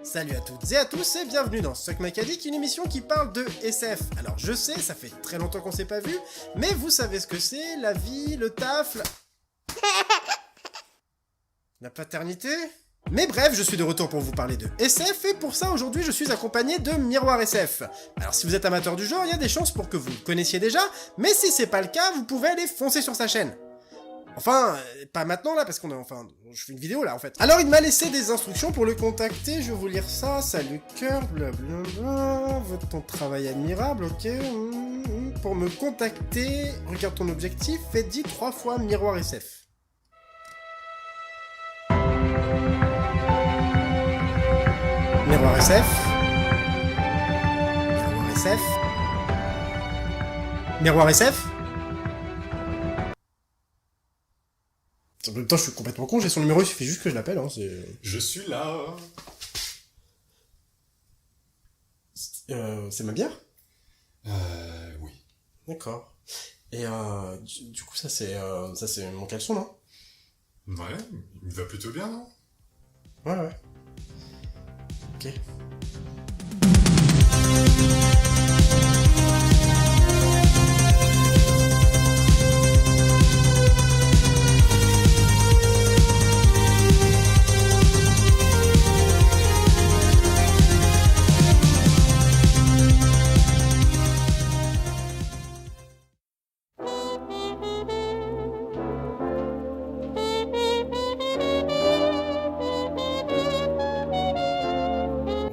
Salut à toutes et à tous et bienvenue dans Suck My Caddick, une émission qui parle de SF. Alors je sais, ça fait très longtemps qu'on s'est pas vu, mais vous savez ce que c'est, la vie, le taf, la paternité. Mais bref, je suis de retour pour vous parler de SF, et pour ça aujourd'hui je suis accompagné de Miroir SF. Alors si vous êtes amateur du genre, il y a des chances pour que vous le connaissiez déjà, mais si c'est pas le cas, vous pouvez aller foncer sur sa chaîne. Enfin, pas maintenant là, parce je fais une vidéo là en fait. Alors il m'a laissé des instructions pour le contacter, je vais vous lire ça. Salut cœur, blablabla, ton travail admirable, ok. Pour me contacter, regarde ton objectif, et dis 3 fois Miroir SF. Miroir SF. Miroir SF. Miroir SF. En même temps, je suis complètement con, j'ai son numéro, il suffit juste que je l'appelle, hein, c'est... Je suis là. C'est ma bière ? Oui. D'accord. Et du coup, ça c'est mon caleçon, non ? Ouais, il me va plutôt bien, non ? Ouais. Ok.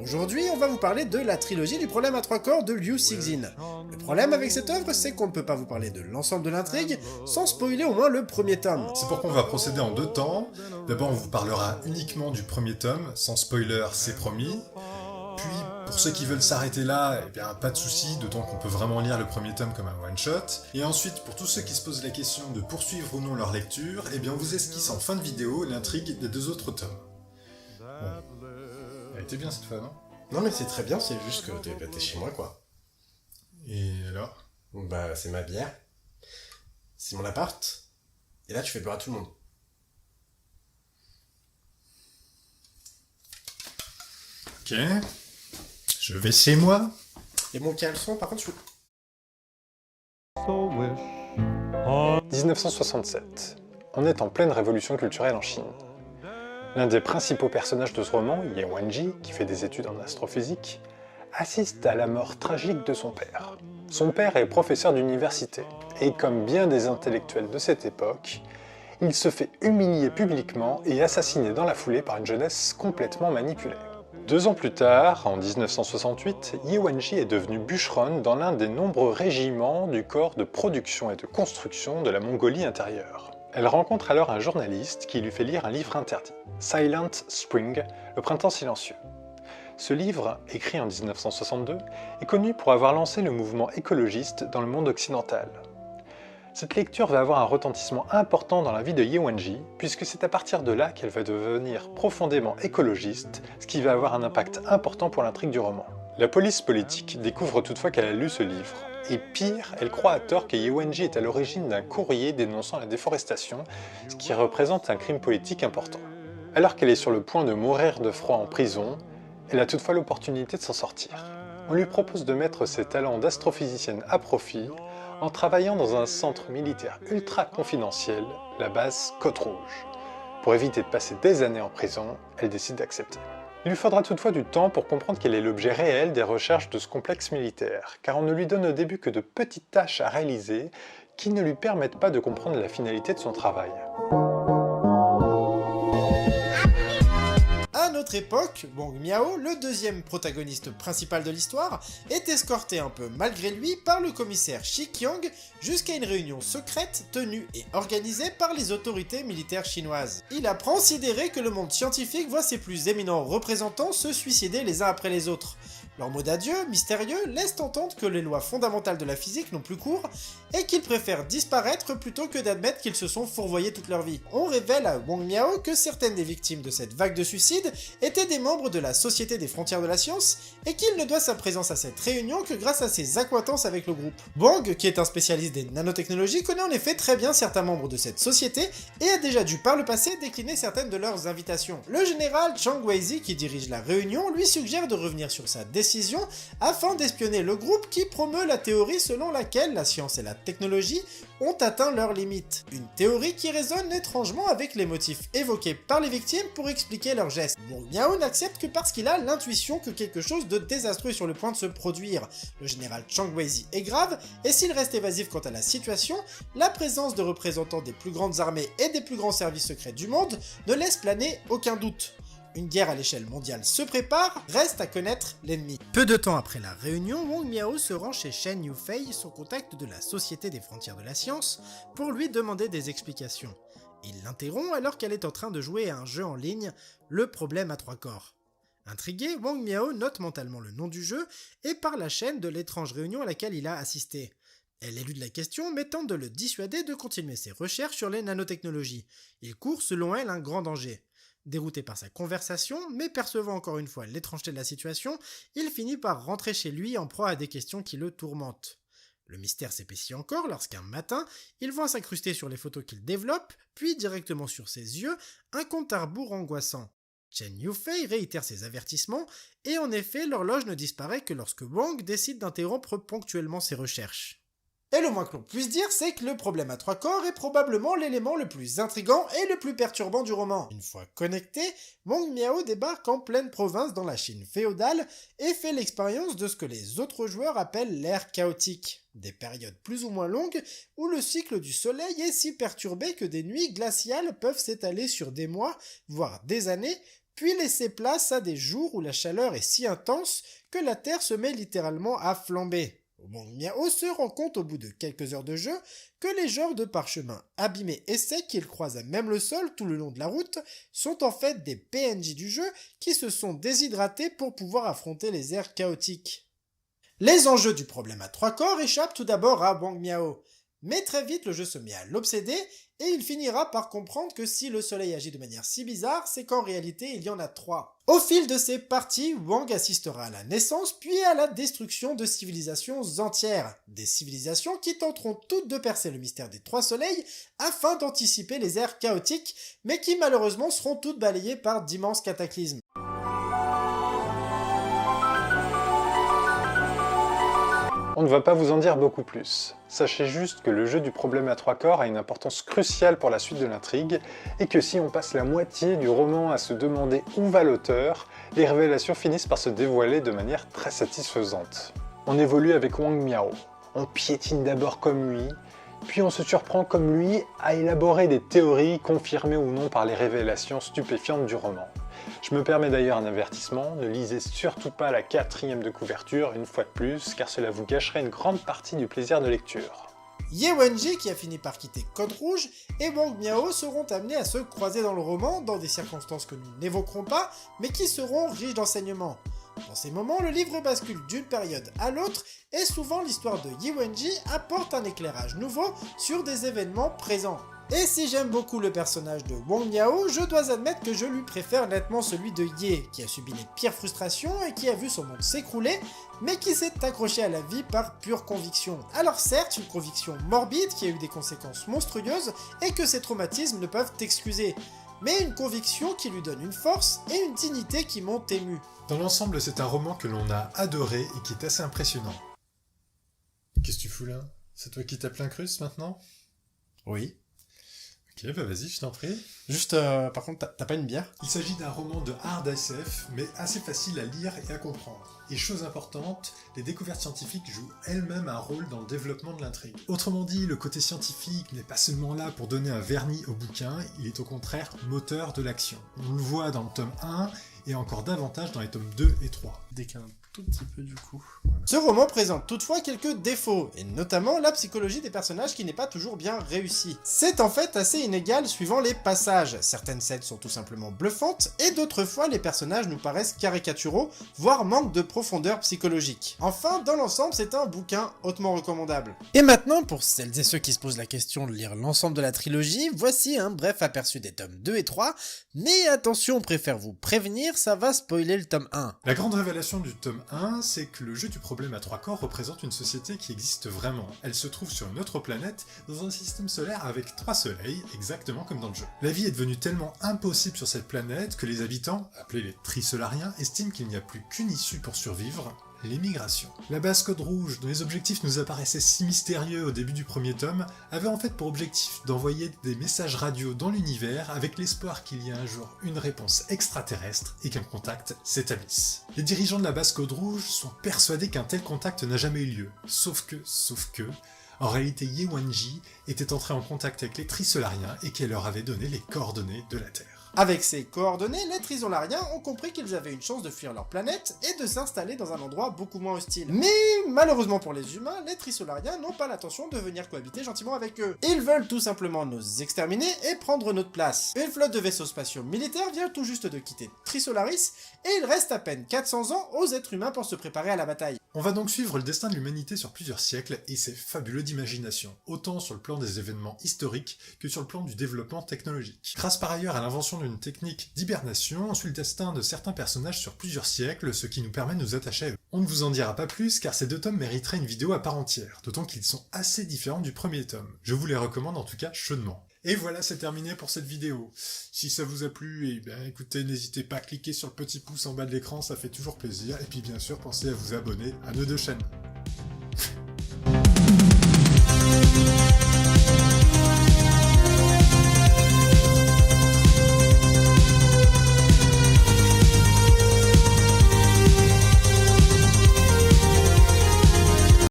Aujourd'hui, on va vous parler de la trilogie du problème à 3 corps de Liu Cixin. Le problème avec cette œuvre, c'est qu'on ne peut pas vous parler de l'ensemble de l'intrigue sans spoiler au moins le premier tome. C'est pourquoi on va procéder en 2 temps. D'abord, on vous parlera uniquement du premier tome, sans spoiler, c'est promis. Puis, pour ceux qui veulent s'arrêter là, eh bien, pas de soucis, d'autant qu'on peut vraiment lire le premier tome comme un one-shot. Et ensuite, pour tous ceux qui se posent la question de poursuivre ou non leur lecture, eh bien, on vous esquisse en fin de vidéo l'intrigue des 2 autres tomes. Bon. Elle était bien cette fois, non ? Non mais c'est très bien, c'est juste que t'es chez moi, quoi. Et alors ? Bah, c'est ma bière. C'est mon appart. Et là, tu fais peur à tout le monde. Ok. Je vais chez moi. Et mon caleçon, par contre, 1967. On est en pleine révolution culturelle en Chine. L'un des principaux personnages de ce roman, Ye Wenji, qui fait des études en astrophysique, assiste à la mort tragique de son père. Son père est professeur d'université, et comme bien des intellectuels de cette époque, il se fait humilier publiquement et assassiner dans la foulée par une jeunesse complètement manipulée. 2 ans plus tard, en 1968, Ye Wenji est devenue bûcheronne dans l'un des nombreux régiments du corps de production et de construction de la Mongolie intérieure. Elle rencontre alors un journaliste qui lui fait lire un livre interdit, Silent Spring, le printemps silencieux. Ce livre, écrit en 1962, est connu pour avoir lancé le mouvement écologiste dans le monde occidental. Cette lecture va avoir un retentissement important dans la vie de Ye Wenji, puisque c'est à partir de là qu'elle va devenir profondément écologiste, ce qui va avoir un impact important pour l'intrigue du roman. La police politique découvre toutefois qu'elle a lu ce livre, et pire, elle croit à tort que Ye Wenji est à l'origine d'un courrier dénonçant la déforestation, ce qui représente un crime politique important. Alors qu'elle est sur le point de mourir de froid en prison, elle a toutefois l'opportunité de s'en sortir. On lui propose de mettre ses talents d'astrophysicienne à profit en travaillant dans un centre militaire ultra confidentiel, la base Côte Rouge. Pour éviter de passer des années en prison, elle décide d'accepter. Il lui faudra toutefois du temps pour comprendre quel est l'objet réel des recherches de ce complexe militaire, car on ne lui donne au début que de petites tâches à réaliser qui ne lui permettent pas de comprendre la finalité de son travail. à notre époque, Bong Miao, le deuxième protagoniste principal de l'histoire, est escorté un peu malgré lui par le commissaire Shi Qiang jusqu'à une réunion secrète tenue et organisée par les autorités militaires chinoises. Il apprend considérer que le monde scientifique voit ses plus éminents représentants se suicider les uns après les autres. Leur mot d'adieu, mystérieux, laisse entendre que les lois fondamentales de la physique n'ont plus cours et qu'ils préfèrent disparaître plutôt que d'admettre qu'ils se sont fourvoyés toute leur vie. On révèle à Wang Miao que certaines des victimes de cette vague de suicides étaient des membres de la Société des Frontières de la Science et qu'il ne doit sa présence à cette réunion que grâce à ses accointances avec le groupe. Wang, qui est un spécialiste des nanotechnologies, connaît en effet très bien certains membres de cette société et a déjà dû par le passé décliner certaines de leurs invitations. Le général Chang Weizi, qui dirige la réunion, lui suggère de revenir sur sa décision afin d'espionner le groupe qui promeut la théorie selon laquelle la science et la technologie ont atteint leurs limites. Une théorie qui résonne étrangement avec les motifs évoqués par les victimes pour expliquer leurs gestes. Wang Miao n'accepte que parce qu'il a l'intuition que quelque chose de désastreux est sur le point de se produire. Le général Chang Weizi est grave, et s'il reste évasif quant à la situation, la présence de représentants des plus grandes armées et des plus grands services secrets du monde ne laisse planer aucun doute. Une guerre à l'échelle mondiale se prépare, reste à connaître l'ennemi. Peu de temps après la réunion, Wang Miao se rend chez Chen Yufei, son contact de la Société des Frontières de la Science, pour lui demander des explications. Il l'interrompt alors qu'elle est en train de jouer à un jeu en ligne, le problème à 3 corps. Intrigué, Wang Miao note mentalement le nom du jeu et parle à Chen de l'étrange réunion à laquelle il a assisté. Elle élude la question mais tente de le dissuader de continuer ses recherches sur les nanotechnologies. Il court selon elle un grand danger. Dérouté par sa conversation, mais percevant encore une fois l'étrangeté de la situation, il finit par rentrer chez lui en proie à des questions qui le tourmentent. Le mystère s'épaissit encore lorsqu'un matin, il voit s'incruster sur les photos qu'il développe, puis directement sur ses yeux, un compte à rebours angoissant. Chen Yufei réitère ses avertissements, et en effet l'horloge ne disparaît que lorsque Wang décide d'interrompre ponctuellement ses recherches. Et le moins que l'on puisse dire, c'est que le problème à 3 corps est probablement l'élément le plus intrigant et le plus perturbant du roman. Une fois connecté, Wang Miao débarque en pleine province dans la Chine féodale et fait l'expérience de ce que les autres joueurs appellent l'ère chaotique. Des périodes plus ou moins longues où le cycle du soleil est si perturbé que des nuits glaciales peuvent s'étaler sur des mois, voire des années, puis laisser place à des jours où la chaleur est si intense que la Terre se met littéralement à flamber. Wang Miao se rend compte au bout de quelques heures de jeu que les genres de parchemins abîmés et secs qu'il croise à même le sol tout le long de la route sont en fait des PNJ du jeu qui se sont déshydratés pour pouvoir affronter les ères chaotiques. Les enjeux du problème à 3 corps échappent tout d'abord à Wang Miao, mais très vite le jeu se met à l'obséder et il finira par comprendre que si le soleil agit de manière si bizarre, c'est qu'en réalité il y en a 3. Au fil de ces parties, Wang assistera à la naissance puis à la destruction de civilisations entières. Des civilisations qui tenteront toutes de percer le mystère des 3 soleils afin d'anticiper les ères chaotiques, mais qui malheureusement seront toutes balayées par d'immenses cataclysmes. On ne va pas vous en dire beaucoup plus. Sachez juste que le jeu du problème à 3 corps a une importance cruciale pour la suite de l'intrigue, et que si on passe la moitié du roman à se demander où va l'auteur, les révélations finissent par se dévoiler de manière très satisfaisante. On évolue avec Wang Miao. On piétine d'abord comme lui, puis on se surprend comme lui à élaborer des théories confirmées ou non par les révélations stupéfiantes du roman. Je me permets d'ailleurs un avertissement, ne lisez surtout pas la 4e de couverture une fois de plus, car cela vous gâcherait une grande partie du plaisir de lecture. Ye Wenji, qui a fini par quitter Code Rouge, et Wang Miao seront amenés à se croiser dans le roman dans des circonstances que nous n'évoquerons pas, mais qui seront riches d'enseignements. Dans ces moments, le livre bascule d'une période à l'autre, et souvent l'histoire de Ye Wenji apporte un éclairage nouveau sur des événements présents. Et si j'aime beaucoup le personnage de Wang Miao, je dois admettre que je lui préfère nettement celui de Ye, qui a subi les pires frustrations et qui a vu son monde s'écrouler, mais qui s'est accroché à la vie par pure conviction. Alors certes, une conviction morbide qui a eu des conséquences monstrueuses et que ces traumatismes ne peuvent excuser, mais une conviction qui lui donne une force et une dignité qui m'ont ému. Dans l'ensemble, c'est un roman que l'on a adoré et qui est assez impressionnant. Qu'est-ce que tu fous là? C'est toi qui tapes l'incruste maintenant? Oui. Ok, bah vas-y, je t'en prie. Juste, par contre, t'as pas une bière? Il s'agit d'un roman de hard SF, mais assez facile à lire et à comprendre. Et chose importante, les découvertes scientifiques jouent elles-mêmes un rôle dans le développement de l'intrigue. Autrement dit, le côté scientifique n'est pas seulement là pour donner un vernis au bouquin, il est au contraire moteur de l'action. On le voit dans le tome 1, et encore davantage dans les tomes 2 et 3. Dès qu'un tout petit peu du coup. Voilà. Ce roman présente toutefois quelques défauts, et notamment la psychologie des personnages qui n'est pas toujours bien réussie. C'est en fait assez inégal suivant les passages, certaines scènes sont tout simplement bluffantes, et d'autres fois les personnages nous paraissent caricaturaux, voire manquent de profondeur psychologique. Enfin, dans l'ensemble, c'est un bouquin hautement recommandable. Et maintenant, pour celles et ceux qui se posent la question de lire l'ensemble de la trilogie, voici un bref aperçu des tomes 2 et 3, mais attention, on préfère vous prévenir, ça va spoiler le tome 1. La grande révélation du tome 1, c'est que le jeu du problème à 3 corps représente une société qui existe vraiment. Elle se trouve sur une autre planète, dans un système solaire avec 3 soleils, exactement comme dans le jeu. La vie est devenue tellement impossible sur cette planète que les habitants, appelés les trisolariens, estiment qu'il n'y a plus qu'une issue pour survivre, l'émigration. La base Code Rouge, dont les objectifs nous apparaissaient si mystérieux au début du premier tome, avait en fait pour objectif d'envoyer des messages radio dans l'univers avec l'espoir qu'il y ait un jour une réponse extraterrestre et qu'un contact s'établisse. Les dirigeants de la base Code Rouge sont persuadés qu'un tel contact n'a jamais eu lieu. Sauf que, en réalité Ye Wenji était entré en contact avec les Trisolariens et qu'elle leur avait donné les coordonnées de la Terre. Avec ces coordonnées, les Trisolariens ont compris qu'ils avaient une chance de fuir leur planète et de s'installer dans un endroit beaucoup moins hostile. Mais malheureusement pour les humains, les Trisolariens n'ont pas l'intention de venir cohabiter gentiment avec eux. Ils veulent tout simplement nous exterminer et prendre notre place. Une flotte de vaisseaux spatiaux militaires vient tout juste de quitter Trisolaris et il reste à peine 400 ans aux êtres humains pour se préparer à la bataille. On va donc suivre le destin de l'humanité sur plusieurs siècles et c'est fabuleux d'imagination, autant sur le plan des événements historiques que sur le plan du développement technologique. Grâce par ailleurs à l'invention d'une technique d'hibernation, on suit le destin de certains personnages sur plusieurs siècles, ce qui nous permet de nous attacher à eux. On ne vous en dira pas plus car ces 2 tomes mériteraient une vidéo à part entière, d'autant qu'ils sont assez différents du premier tome. Je vous les recommande en tout cas chaudement. Et voilà, c'est terminé pour cette vidéo. Si ça vous a plu, eh bien écoutez, n'hésitez pas à cliquer sur le petit pouce en bas de l'écran, ça fait toujours plaisir. Et puis bien sûr, pensez à vous abonner à nos 2 chaînes.